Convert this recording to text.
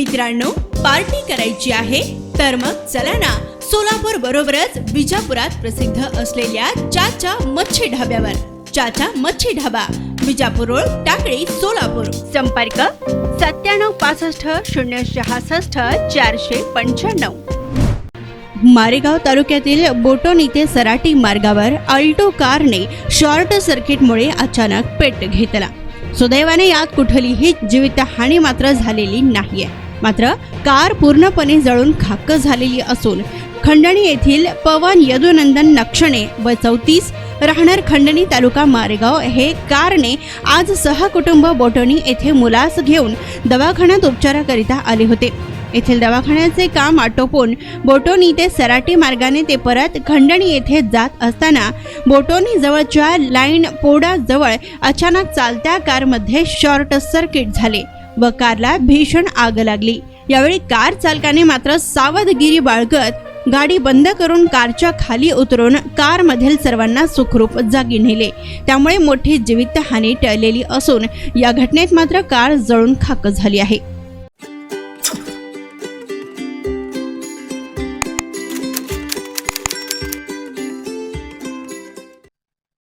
मित्रांनो, पार्टी करायची आहे तर मग चला ना, सोलापूर बरोबरच विजापुरात प्रसिद्ध असलेल्या चाचा मच्छी ढाब्यावर. चाचा मच्छी ढाबा, विजापूर रोड, टाकळी, सोलापूर. संपर्क 9765 मारेगाव तालुक्यातील बोटोनी ते सराटी मार्गावर अल्टो कारने शॉर्ट सर्किटमुळे अचानक पेट घेतला. सुदैवाने यात कुठलीही जीवितहानी मात्र झालेली नाहीये. मात्र कार पूर्णपणे जळून खाक झालेली असून खंडणी येथील पवन यदुनंदन नक्षणे व 34 राहणार खंडणी तालुका मारेगाव हे कारने आज सहकुटुंब बोटोनी येथे मुलास घेऊन दवाखान्यात उपचाराकरिता आले होते. येथील दवाखान्याचे काम आटोपून बोटोनी ते सराटी मार्गाने ते परत खंडणी येथे जात असताना बोटोनी जवळच्या लाईन पोडा जवळ अचानक चालत्या कारमध्ये शॉर्ट सर्किट झाले व कारला भीषण आग लागली. यावेळी कार चालकाने मात्र सावधगिरी बाळगत गाडी बंद करून कारच्या खाली उतरून कारमधील सर्वांना सुखरूप जागी नेले. त्यामुळे मोठी जीवितहानी टळलेली असून या घटनेत मात्र कार जळून खाक झाली आहे.